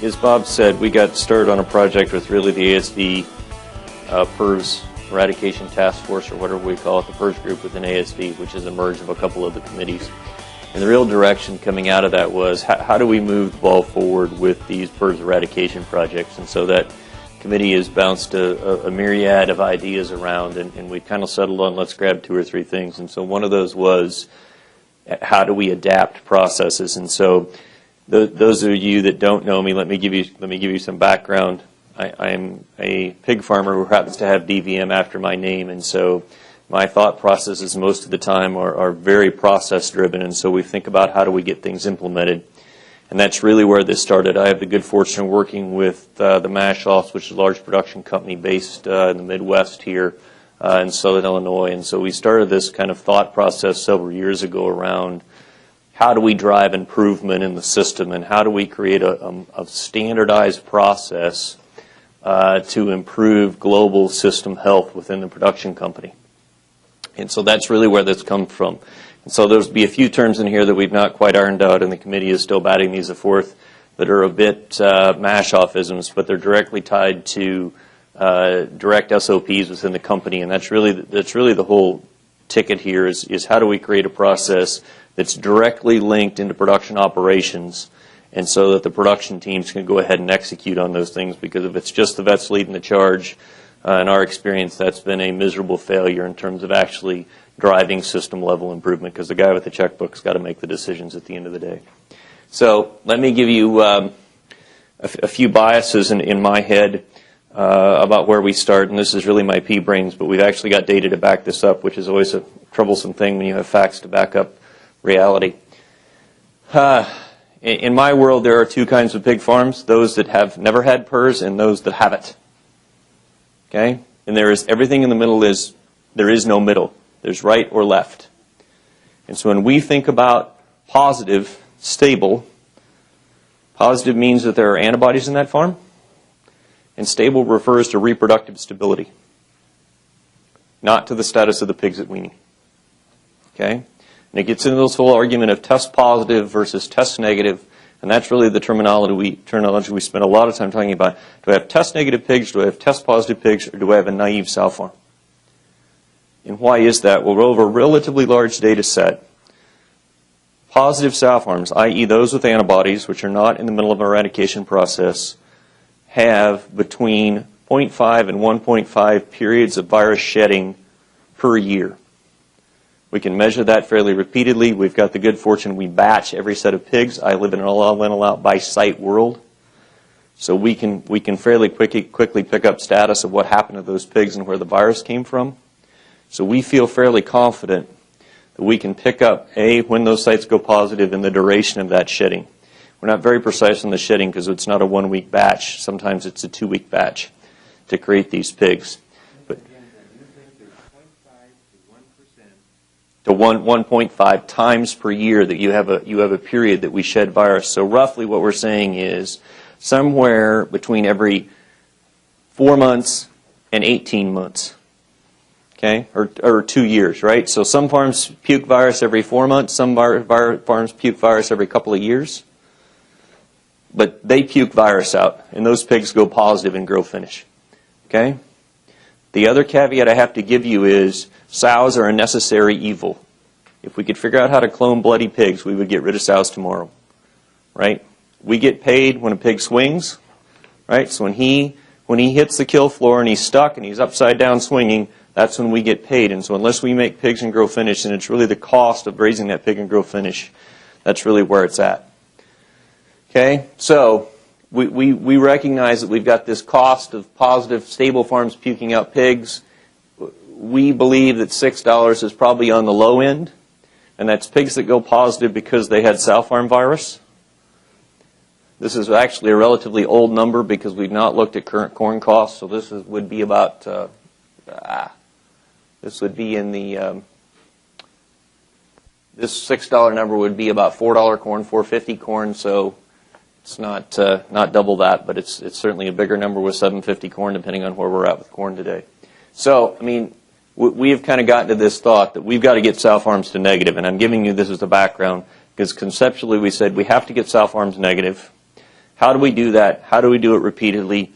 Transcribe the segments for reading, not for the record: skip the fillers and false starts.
as Bob said, we got started on a project with really the ASV PRRS Eradication Task Force, or whatever we call it, the PRRS group within ASV, which is a merge of a couple of the committees. And the real direction coming out of that was how do we move the ball forward with these PRRS eradication projects? And so that committee has bounced a myriad of ideas around, and we kind of settled on let's grab 2 or 3 things. And so one of those was how do we adapt processes? And so those of you that don't know me, let me give you some background. I'm a pig farmer who happens to have DVM after my name, and so my thought processes most of the time are very process-driven, and so we think about how do we get things implemented. And that's really where this started. I have the good fortune of working with the MASH Office, which is a large production company based in the Midwest here in Southern Illinois. And so we started this kind of thought process several years ago around how do we drive improvement in the system, and how do we create a standardized process to improve global system health within the production company. And so that's really where this comes from. And so there'll be a few terms in here that we've not quite ironed out, and the committee is still batting these forth, that are a bit mash-off-isms, but they're directly tied to direct SOPs within the company. And that's really the whole ticket here is how do we create a process that's directly linked into production operations, and so that the production teams can go ahead and execute on those things, because if it's just the vets leading the charge, in our experience, that's been a miserable failure in terms of actually driving system-level improvement, because the guy with the checkbook's got to make the decisions at the end of the day. So let me give you a few biases in my head about where we start, and this is really my pea brains, but we've actually got data to back this up, which is always a troublesome thing when you have facts to back up reality. In my world, there are 2 kinds of pig farms: those that have never had PRRS and those that haven't. Okay? And there is everything in the middle there is no middle. There's right or left. And so when we think about positive, stable, positive means that there are antibodies in that farm, and stable refers to reproductive stability, not to the status of the pigs at weaning. Okay? And it gets into this whole argument of test positive versus test negative, and that's really the terminology we spend a lot of time talking about. Do I have test negative pigs, do I have test positive pigs, or do I have a naive sow farm? And why is that? Well, over a relatively large data set, positive sow farms, i.e. those with antibodies, which are not in the middle of an eradication process, have between 0.5 and 1.5 periods of virus shedding per year. We can measure that fairly repeatedly. We've got the good fortune we batch every set of pigs. I live in an all-in-all-out by-site world. So we can fairly quickly pick up status of what happened to those pigs and where the virus came from. So we feel fairly confident that we can pick up, A, when those sites go positive and the duration of that shedding. We're not very precise on the shedding because it's not a 1-week batch. Sometimes it's a 2-week batch to create these pigs. To 1.5 times per year that you have a period that we shed virus. So roughly what we're saying is somewhere between every 4 months and 18 months. Okay? Or 2 years, right? So some farms puke virus every 4 months, some farms puke virus every couple of years. But they puke virus out, and those pigs go positive and grow finish. Okay? The other caveat I have to give you is sows are a necessary evil. If we could figure out how to clone bloody pigs, we would get rid of sows tomorrow. Right? We get paid when a pig swings. Right? So when he hits the kill floor and he's stuck and he's upside down swinging, that's when we get paid. And so unless we make pigs and grow finish, and it's really the cost of raising that pig and grow finish, that's really where it's at. Okay? So we recognize that we've got this cost of positive, stable farms puking out pigs. We believe that $6 is probably on the low end, and that's pigs that go positive because they had sow farm virus. This is actually a relatively old number because we've not looked at current corn costs, so this would be about, this would be in the, this $6 number would be about $4 corn, $4.50 corn, so it's not double that, but it's certainly a bigger number with $7.50 corn, depending on where we're at with corn today. So, I mean, we have kind of gotten to this thought that we've got to get sow farms to negative, and I'm giving you this as the background because conceptually we said we have to get sow farms negative. How do we do that? How do we do it repeatedly?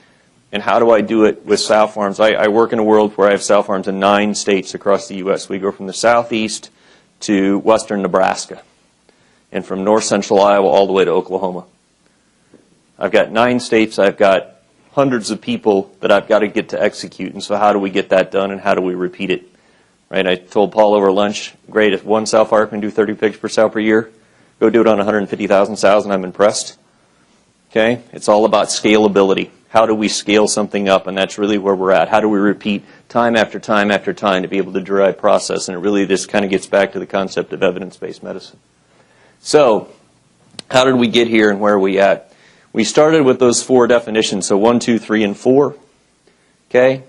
And how do I do it with sow farms? I work in a world where I have sow farms in 9 states across the U.S. We go from the southeast to western Nebraska, and from north central Iowa all the way to Oklahoma. I've got 9 states. I've got hundreds of people that I've got to get to execute. And so how do we get that done, and how do we repeat it? Right? I told Paul over lunch, great, if one sow farm can do 30 pigs per sow per year, go do it on 150,000 sows, and I'm impressed. Okay? It's all about scalability. How do we scale something up? And that's really where we're at. How do we repeat time after time after time to be able to derive process? And it really just kind of gets back to the concept of evidence-based medicine. So, how did we get here, and where are we at? We started with those 4 definitions, so 1, 2, 3, and 4. Okay?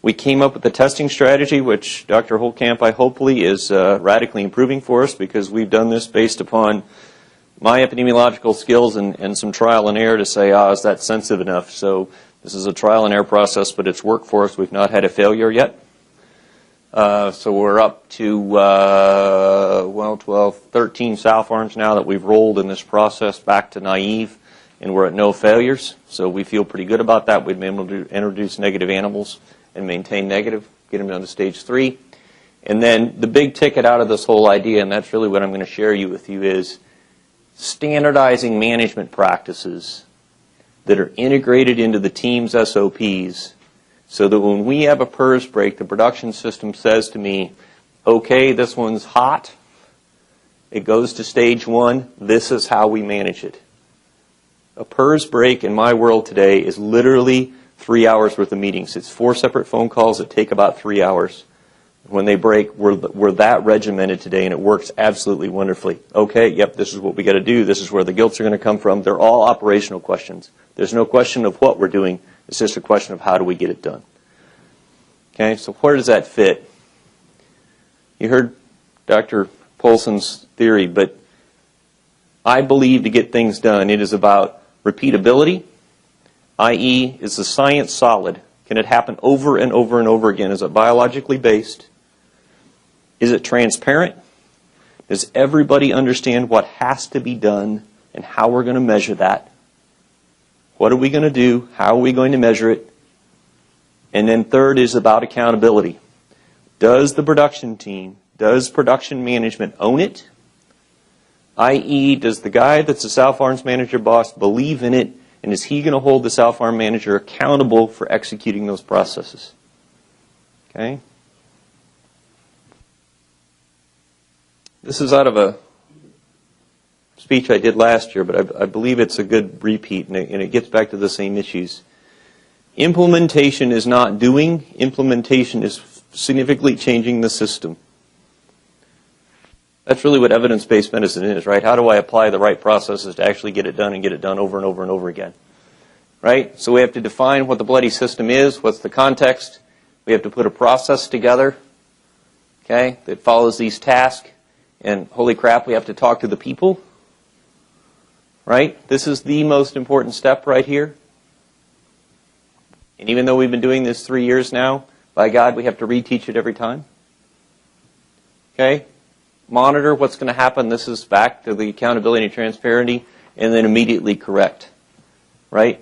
We came up with the testing strategy, which Dr. Holtkamp, hopefully, is radically improving for us, because we've done this based upon my epidemiological skills and some trial and error to say, is that sensitive enough? So this is a trial and error process, but it's worked for us. We've not had a failure yet. So we're up to, 12, 13 sow farms now that we've rolled in this process back to naive, and we're at no failures. So we feel pretty good about that. We've been able to introduce negative animals and maintain negative, get them down to stage 3. And then the big ticket out of this whole idea, and that's really what I'm going to share with you, is standardizing management practices that are integrated into the team's SOPs, so that when we have a PRRS break, the production system says to me, okay, this one's hot, it goes to stage 1, this is how we manage it. A PRRS break in my world today is literally 3 hours worth of meetings. It's 4 separate phone calls that take about 3 hours. When they break, we're that regimented today, and it works absolutely wonderfully. Okay, yep, this is what we got to do. This is where the guilts are going to come from. They're all operational questions. There's no question of what we're doing. It's just a question of how do we get it done. Okay, so where does that fit? You heard Dr. Polson's theory, but I believe to get things done, it is about repeatability, i.e., is the science solid? Can it happen over and over and over again? Is it biologically based? Is it transparent? Does everybody understand what has to be done and how we're going to measure that? What are we going to do? How are we going to measure it? And then third is about accountability. Does the production team, does production management own it? I.e., does the guy that's the sow farms manager boss believe in it, and is he going to hold the sow farm manager accountable for executing those processes? Okay? This is out of a speech I did last year, but I believe it's a good repeat, and it gets back to the same issues. Implementation is not doing. Implementation is significantly changing the system. That's really what evidence-based medicine is, right? How do I apply the right processes to actually get it done and get it done over and over and over again? Right? So we have to define what the bloody system is, what's the context. We have to put a process together, okay, that follows these tasks. And holy crap, we have to talk to the people. Right? This is the most important step right here. And even though we've been doing this 3 years now, by God, we have to reteach it every time. Okay? Monitor what's going to happen. This is back to the accountability and transparency, and then immediately correct. Right?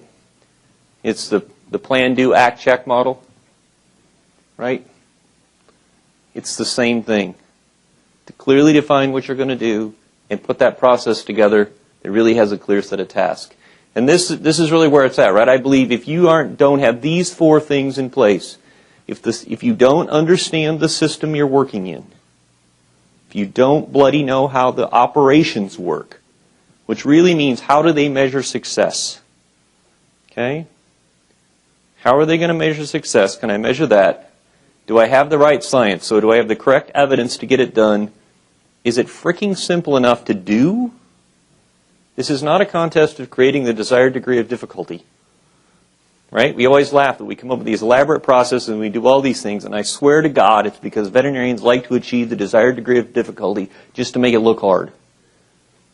It's the plan, do, act, check model. Right? It's the same thing. To clearly define what you're going to do and put that process together, it really has a clear set of tasks. And this is really where it's at, right? I believe if you don't have these 4 things in place, if you don't understand the system you're working in, if you don't bloody know how the operations work, which really means how do they measure success? Okay? How are they going to measure success? Can I measure that? Do I have the right science? So do I have the correct evidence to get it done? Is it freaking simple enough to do? This is not a contest of creating the desired degree of difficulty. Right? We always laugh that we come up with these elaborate processes and we do all these things, and I swear to God it's because veterinarians like to achieve the desired degree of difficulty just to make it look hard.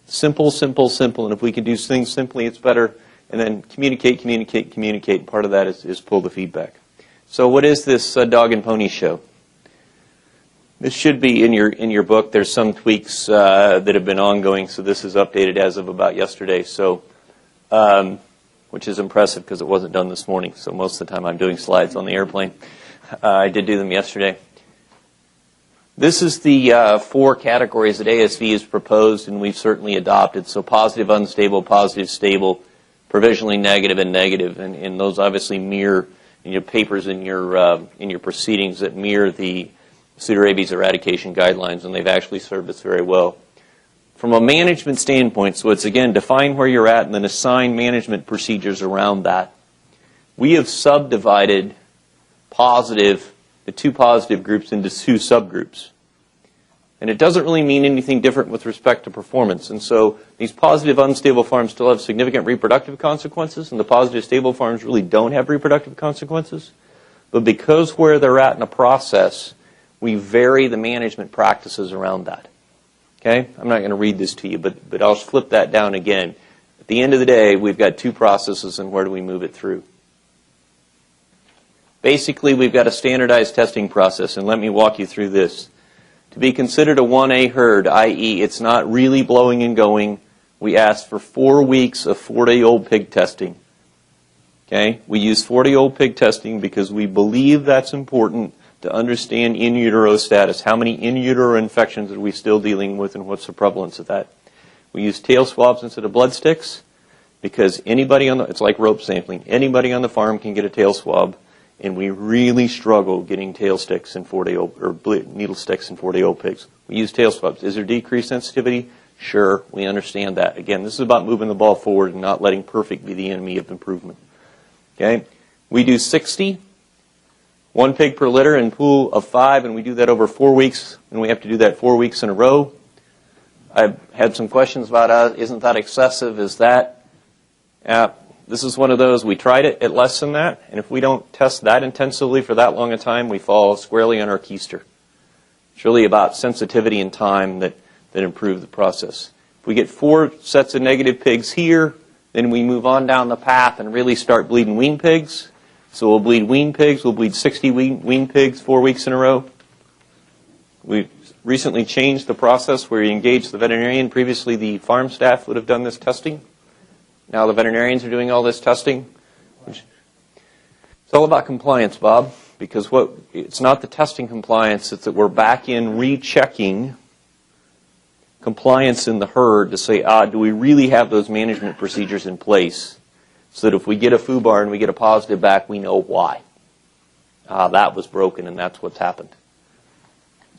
Simple, simple, simple, and if we can do things simply, it's better. And then communicate. Part of that is pull the feedback. So what is this dog and pony show? This should be in your book. There's some tweaks that have been ongoing, so this is updated as of about yesterday. So which is impressive because it wasn't done this morning. So most of the time I'm doing slides on the airplane. I did do them yesterday. This is the 4 categories that ASV has proposed and we've certainly adopted. So positive, unstable, positive, stable, provisionally negative, and negative. And those obviously mirror in your papers in your proceedings that mirror the pseudorabies eradication guidelines, and they've actually served us very well. From a management standpoint, so it's again define where you're at and then assign management procedures around that. We have subdivided the 2 positive groups into 2 subgroups. And it doesn't really mean anything different with respect to performance. And so these positive unstable farms still have significant reproductive consequences, and the positive stable farms really don't have reproductive consequences. But because where they're at in a process, we vary the management practices around that. Okay? I'm not going to read this to you, but I'll flip that down again. At the end of the day, we've got 2 processes, and where do we move it through? Basically, we've got a standardized testing process, and let me walk you through this. To be considered a 1A herd, i.e., it's not really blowing and going, we ask for 4 weeks of 4-day-old pig testing. Okay? We use 4-day-old pig testing because we believe that's important to understand in utero status. How many in utero infections are we still dealing with, and what's the prevalence of that? We use tail swabs instead of blood sticks because it's like rope sampling. Anybody on the farm can get a tail swab. And we really struggle getting tail sticks in 4-day-old, or needle sticks in 4-day-old pigs. We use tail swabs. Is there decreased sensitivity? Sure, we understand that. Again, this is about moving the ball forward and not letting perfect be the enemy of improvement. Okay? We do 60, 1 pig per litter in pool of 5, and we do that over 4 weeks, and we have to do that 4 weeks in a row. I've had some questions about, isn't that excessive? Is that... This is one of those, we tried it at less than that, and if we don't test that intensively for that long a time, we fall squarely on our keister. It's really about sensitivity and time that improve the process. If we get 4 sets of negative pigs here, then we move on down the path and really start bleeding wean pigs. So we'll bleed wean pigs, we'll bleed 60 wean pigs 4 weeks in a row. We recently changed the process where you engage the veterinarian. Previously, the farm staff would have done this testing. Now the veterinarians are doing all this testing. It's all about compliance, Bob, because it's not the testing compliance, it's that we're back in rechecking compliance in the herd to say, do we really have those management procedures in place so that if we get a FUBAR and we get a positive back, we know why. That was broken and that's what's happened.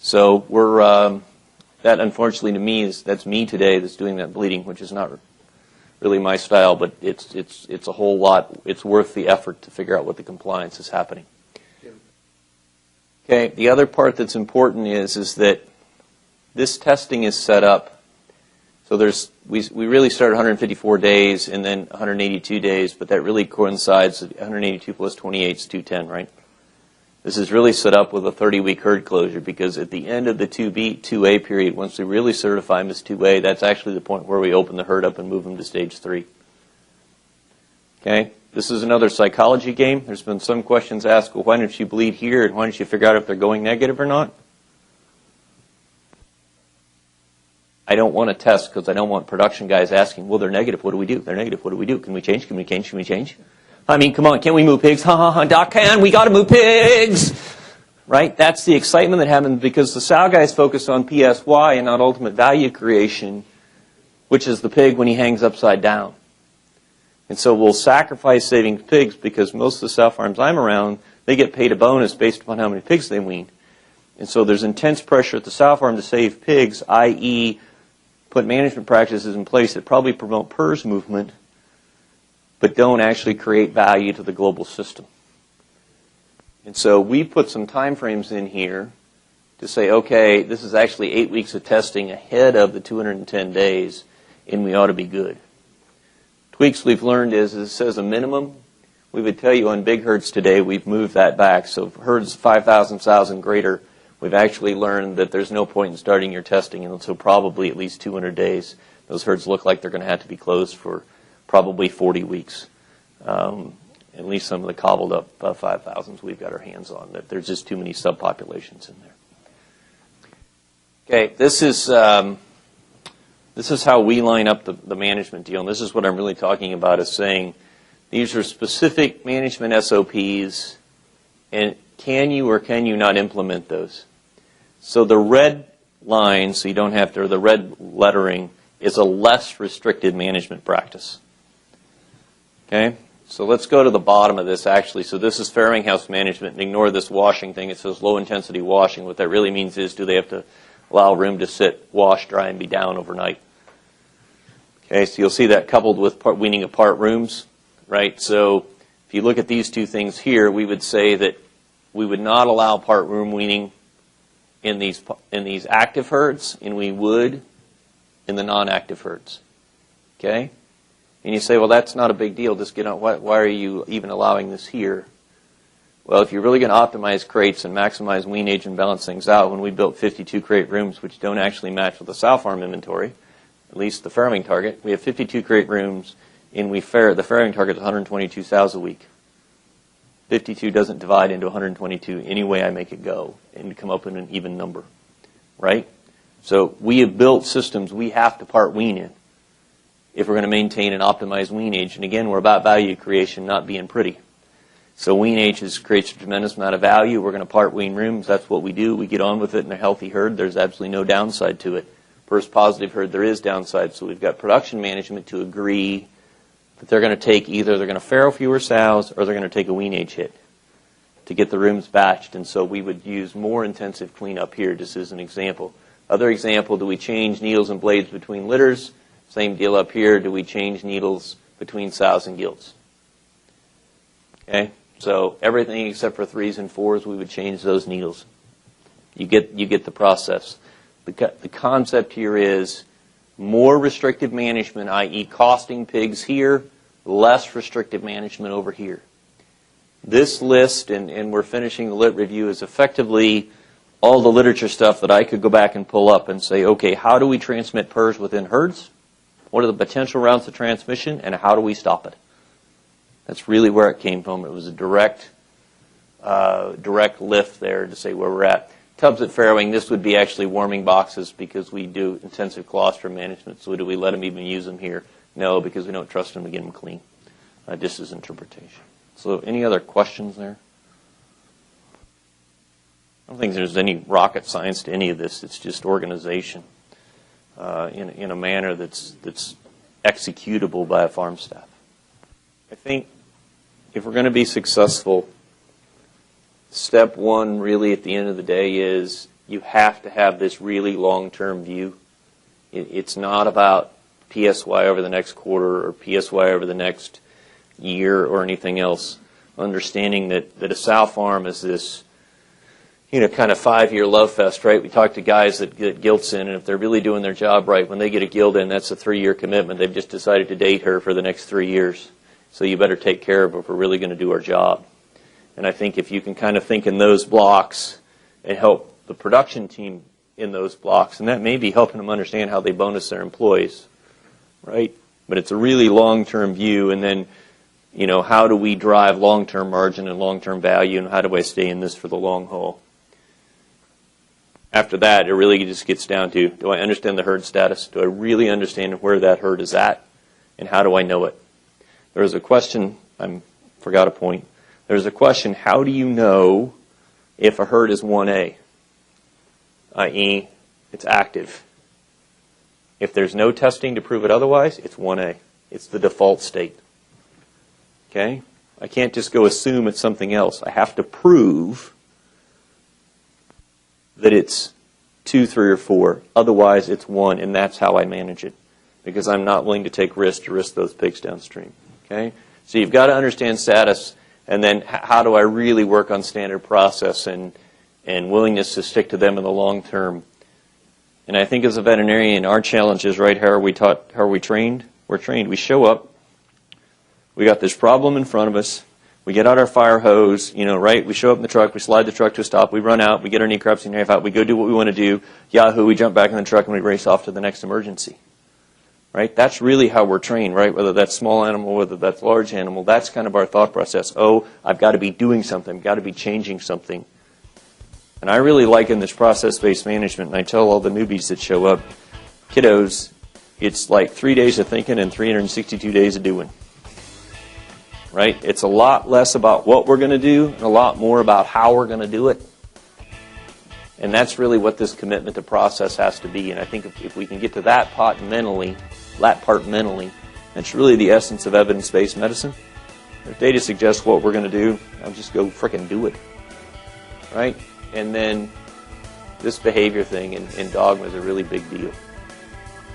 So that unfortunately to me that's me today that's doing that bleeding, which is not really my style, but it's a whole lot. It's worth the effort to figure out what the compliance is happening. Okay, the other part that's important is that this testing is set up. So we really start at 154 days and then 182 days, but that really coincides. 182 plus 28 is 210, right? This is really set up with a 30-week herd closure because at the end of the 2A period, once we really certify them as 2A, that's actually the point where we open the herd up and move them to stage 3. Okay? This is another psychology game. There's been some questions asked, well, why don't you bleed here and why don't you figure out if they're going negative or not? I don't want to test because I don't want production guys asking, well, they're negative, what do we do? They're negative, what do we do? Can we change? Can we change? Can we change? I mean, come on, can we move pigs? Doc, we got to move pigs! Right? That's the excitement that happens because the sow guys focus on PSY and not ultimate value creation, which is the pig when he hangs upside down. And so we'll sacrifice saving pigs because most of the sow farms I'm around, they get paid a bonus based upon how many pigs they wean. And so there's intense pressure at the sow farm to save pigs, i.e. put management practices in place that probably promote PRRS movement, but don't actually create value to the global system. And so we put some time frames in here to say, okay, this is actually 8 weeks of testing ahead of the 210 days, and we ought to be good. Tweaks we've learned is it says a minimum. We would tell you on big herds today, we've moved that back. So herds 5,000 sows and greater, we've actually learned that there's no point in starting your testing until probably at least 200 days. Those herds look like they're going to have to be closed for probably 40 weeks. At least some of the cobbled up 5,000s we've got our hands on. That there's just too many subpopulations in there. Okay, this is how we line up the management deal. And this is what I'm really talking about is saying These are specific management SOPs, and can you or can you not implement those? So the red line, so you don't have to, or the red lettering, is a less restricted management practice. Okay? So let's go to the bottom of this, actually. So this is farrowing house management, and ignore this washing thing. It says low-intensity washing. What that really means is, do they have to allow room to sit, wash, dry, and be down overnight? Okay, so you'll see that coupled with weaning apart rooms, right? So if you look at these two things here, we would say that we would not allow part room weaning in these active herds, and we would in the non-active herds. Okay? And you say, well, that's not a big deal. Just get on. Why are you even allowing this here? Well, if you're really going to optimize crates and maximize wean age and balance things out, when we built 52 crate rooms, which don't actually match with the sow farm inventory, at least the farrowing target, we have 52 crate rooms, and the farrowing target is 122 sows a week. 52 doesn't divide into 122 any way I make it go and come up with an even number, right? So we have built systems we have to part wean in if we're going to maintain and optimize wean age. And again, we're about value creation, not being pretty. So wean age creates a tremendous amount of value. We're going to part wean rooms. That's what we do. We get on with it in a healthy herd. There's absolutely no downside to it. First positive herd, there is downside. So we've got production management to agree that they're going to take either they're going to farrow fewer sows or they're going to take a wean age hit to get the rooms batched. And so we would use more intensive cleanup here, just as an example. Other example, do we change needles and blades between litters? Same deal up here. Do we change needles between sows and gilts? Okay, so everything except for 3s and 4s, we would change those needles. You get the process. The concept here is more restrictive management, i.e. costing pigs here, less restrictive management over here. This list, and we're finishing the lit review, is effectively all the literature stuff that I could go back and pull up and say, okay, how do we transmit PRRS within herds? What are the potential routes of transmission, and how do we stop it? That's really where it came from. It was a direct lift there to say where we're at. Tubs at farrowing, this would be actually warming boxes because we do intensive colostrum management. So do we let them even use them here? No, because we don't trust them to get them clean. This is interpretation. So any other questions there? I don't think there's any rocket science to any of this. It's just organization in a manner that's executable by a farm staff. I think if we're going to be successful, step one really at the end of the day is you have to have this really long-term view. It's not about PSY over the next quarter or PSY over the next year or anything else. Understanding that a sow farm is this, kind of 5-year love fest, right? We talk to guys that get gilts in, and if they're really doing their job right, when they get a gilt in, that's a 3-year commitment. They've just decided to date her for the next 3 years. So you better take care of her if we're really going to do our job. And I think if you can kind of think in those blocks and help the production team in those blocks, and that may be helping them understand how they bonus their employees, right? But it's a really long-term view, and then, how do we drive long-term margin and long-term value, and how do I stay in this for the long haul? After that, it really just gets down to, do I understand the herd status? Do I really understand where that herd is at? And how do I know it? There was a question, I forgot a point. There's a question, how do you know if a herd is 1A? I.e., it's active. If there's no testing to prove it otherwise, it's 1A. It's the default state. Okay? I can't just go assume it's something else. I have to prove that it's 2, 3, or 4. Otherwise, it's 1, and that's how I manage it, because I'm not willing to take risks to risk those pigs downstream. Okay? So you've got to understand status, and then how do I really work on standard process and willingness to stick to them in the long term. And I think as a veterinarian, our challenge is, right, how are we taught, how are we trained? We're trained. We show up. We got this problem in front of us. We get out our fire hose, right? We show up in the truck. We slide the truck to a stop. We run out. We get our knee craps and half out. We go do what we want to do. Yahoo! We jump back in the truck and we race off to the next emergency. Right? That's really how we're trained, right? Whether that's small animal, whether that's large animal, that's kind of our thought process. Oh, I've got to be doing something. I've got to be changing something. And I really liken this process-based management, and I tell all the newbies that show up, kiddos, it's like 3 days of thinking and 362 days of doing. right? It's a lot less about what we're going to do and a lot more about how we're going to do it. And that's really what this commitment to process has to be. And I think if we can get to that part mentally, that's really the essence of evidence-based medicine. If data suggests what we're going to do, I'll just go frickin' do it, right? And then this behavior thing in dogma is a really big deal.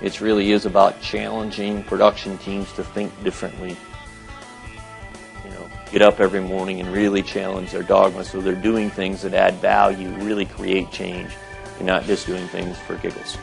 It really is about challenging production teams to think differently. You know, get up every morning and really challenge their dogma so they're doing things that add value, really create change, and not just doing things for giggles.